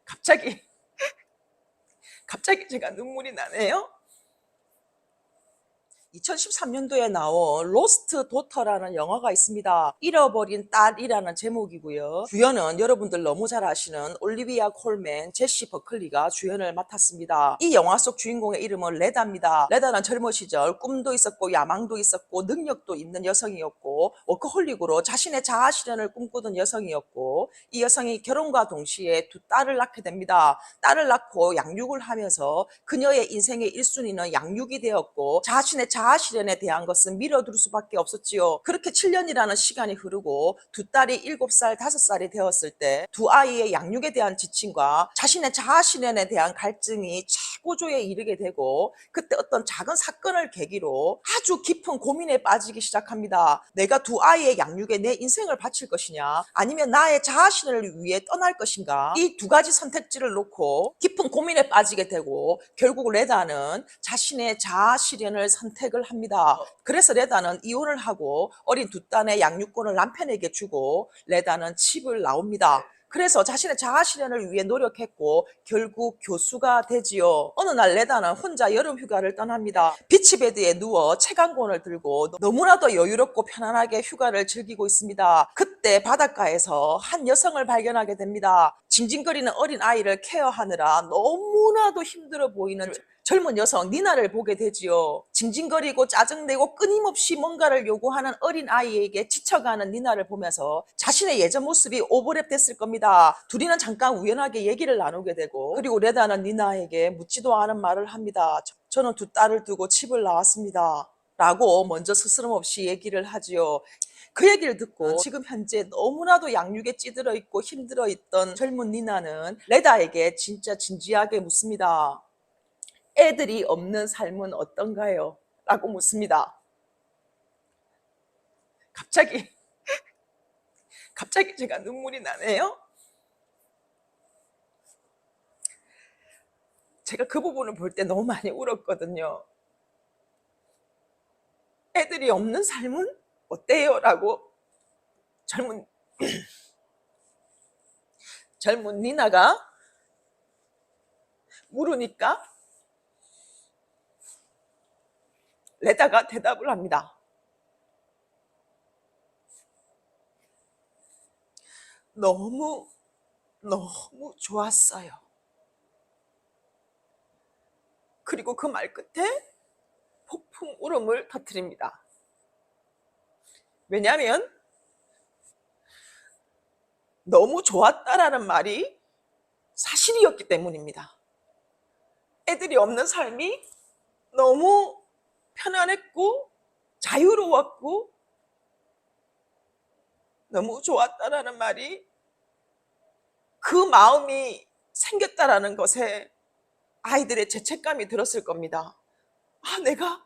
갑자기 갑자기 제가 눈물이 나네요. 2013년도에 나온 로스트 도터라는 영화가 있습니다. 잃어버린 딸이라는 제목이고요. 주연은 여러분들 너무 잘 아시는 올리비아 콜맨, 제시 버클리가 주연을 맡았습니다. 이 영화 속 주인공의 이름은 레다입니다. 레다는 젊은 시절 꿈도 있었고 야망도 있었고 능력도 있는 여성이었고 워커홀릭으로 자신의 자아 실현을 꿈꾸던 여성이었고, 이 여성이 결혼과 동시에 두 딸을 낳게 됩니다. 딸을 낳고 양육을 하면서 그녀의 인생의 1순위는 양육이 되었고, 자신의 자아 실현에 대한 것은 미뤄둘 수밖에 없었지요. 그렇게 7년이라는 시간이 흐르고 두 딸이 7살, 5살이 되었을 때 두 아이의 양육에 대한 지침과 자신의 자아 실현에 대한 갈증이 최고조에 이르게 되고, 그때 어떤 작은 사건을 계기로 아주 깊은 고민에 빠지기 시작합니다. 내가 두 아이의 양육에 내 인생을 바칠 것이냐, 아니면 나의 자아 실현을 위해 떠날 것인가, 이 두 가지 선택지를 놓고 깊은 고민에 빠지게 되고, 결국 레다는 자신의 자아 실현을 선택을 합니다. 그래서 레다는 이혼을 하고 어린 두 딸의 양육권을 남편에게 주고 레다는 집을 나옵니다. 그래서 자신의 자아 실현을 위해 노력했고 결국 교수가 되지요. 어느 날 레다는 혼자 여름 휴가를 떠납니다. 비치베드에 누워 책 한 권을 들고 너무나도 여유롭고 편안하게 휴가를 즐기고 있습니다. 그때 바닷가에서 한 여성을 발견하게 됩니다. 징징거리는 어린 아이를 케어하느라 너무나도 힘들어 보이는 젊은 여성 니나를 보게 되지요. 징징거리고 짜증내고 끊임없이 뭔가를 요구하는 어린 아이에게 지쳐가는 니나를 보면서 자신의 예전 모습이 오버랩 됐을 겁니다. 둘이는 잠깐 우연하게 얘기를 나누게 되고, 그리고 레다는 니나에게 묻지도 않은 말을 합니다. 저는 두 딸을 두고 집을 나왔습니다 라고 먼저 스스럼없이 얘기를 하지요. 그 얘기를 듣고 지금 현재 너무나도 양육에 찌들어 있고 힘들어 있던 젊은 니나는 레다에게 진짜 진지하게 묻습니다. 애들이 없는 삶은 어떤가요? 라고 묻습니다. 갑자기 제가 눈물이 나네요. 제가 그 부분을 볼 때 너무 많이 울었거든요. 애들이 없는 삶은 어때요? 라고 젊은 니나가 물으니까 레다가 대답을 합니다. 너무 좋았어요. 그리고 그 말 끝에 폭풍 울음을 터뜨립니다. 왜냐하면 너무 좋았다라는 말이 사실이었기 때문입니다. 애들이 없는 삶이 너무 편안했고 자유로웠고 너무 좋았다라는 말이, 그 마음이 생겼다라는 것에 아이들의 죄책감이 들었을 겁니다. 아, 내가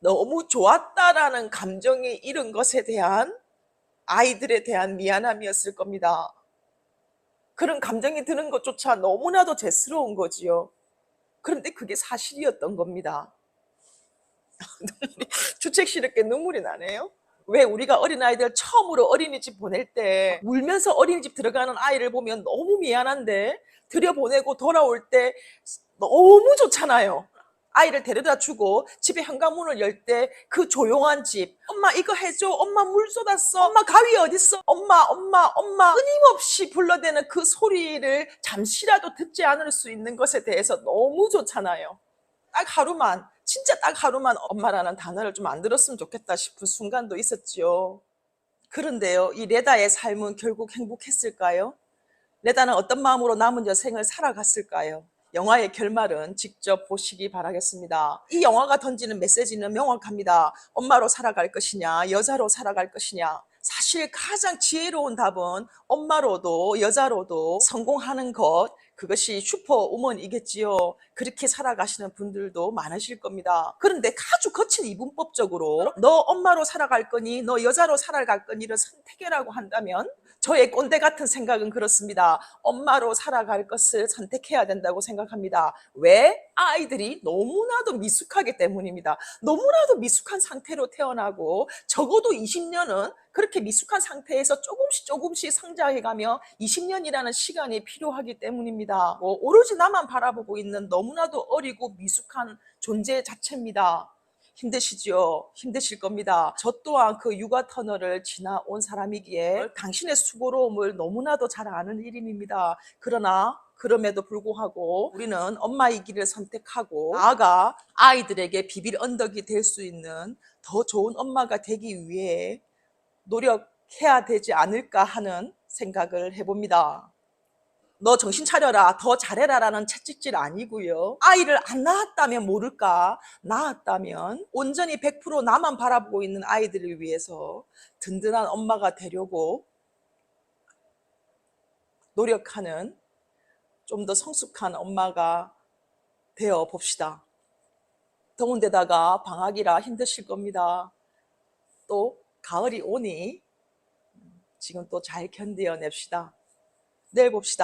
너무 좋았다라는 감정이 이른 것에 대한 아이들에 대한 미안함이었을 겁니다. 그런 감정이 드는 것조차 너무나도 죄스러운 거지요. 그런데 그게 사실이었던 겁니다. 주책스럽게 눈물이 나네요. 왜 우리가 어린아이들 처음으로 어린이집 보낼 때 울면서 어린이집 들어가는 아이를 보면 너무 미안한데 들여보내고 돌아올 때 너무 좋잖아요. 아이를 데려다 주고 집에 현관문을 열 때 그 조용한 집, 엄마 이거 해줘, 엄마 물 쏟았어, 엄마 가위 어딨어, 엄마 끊임없이 불러대는 그 소리를 잠시라도 듣지 않을 수 있는 것에 대해서 너무 좋잖아요. 딱 하루만, 진짜 딱 하루만 엄마라는 단어를 좀 안 들었으면 좋겠다 싶은 순간도 있었지요. 그런데요, 이 레다의 삶은 결국 행복했을까요? 레다는 어떤 마음으로 남은 여생을 살아갔을까요? 영화의 결말은 직접 보시기 바라겠습니다. 이 영화가 던지는 메시지는 명확합니다. 엄마로 살아갈 것이냐, 여자로 살아갈 것이냐. 사실 가장 지혜로운 답은 엄마로도 여자로도 성공하는 것, 그것이 슈퍼우먼이겠지요. 그렇게 살아가시는 분들도 많으실 겁니다. 그런데 아주 거친 이분법적으로 너 엄마로 살아갈 거니 너 여자로 살아갈 거니를 선택해라고 한다면 저의 꼰대 같은 생각은 그렇습니다. 엄마로 살아갈 것을 선택해야 된다고 생각합니다. 왜? 아이들이 너무나도 미숙하기 때문입니다. 너무나도 미숙한 상태로 태어나고 적어도 20년은 그렇게 미숙한 상태에서 조금씩 성장해가며 20년이라는 시간이 필요하기 때문입니다. 오로지 나만 바라보고 있는 너무나도 어리고 미숙한 존재 자체입니다. 힘드시죠? 힘드실 겁니다. 저 또한 그 육아 터널을 지나온 사람이기에 당신의 수고로움을 너무나도 잘 아는 일임입니다. 그러나 그럼에도 불구하고 우리는 엄마의 길을 선택하고 나아가 아이들에게 비빌 언덕이 될 수 있는 더 좋은 엄마가 되기 위해 노력해야 되지 않을까 하는 생각을 해봅니다. 너 정신 차려라, 더 잘해라 라는 채찍질 아니고요. 아이를 안 낳았다면 모를까, 낳았다면 온전히 100% 나만 바라보고 있는 아이들을 위해서 든든한 엄마가 되려고 노력하는 좀 더 성숙한 엄마가 되어 봅시다. 더운 데다가 방학이라 힘드실 겁니다. 또 가을이 오니 지금 또 잘 견뎌냅시다. 내일 봅시다.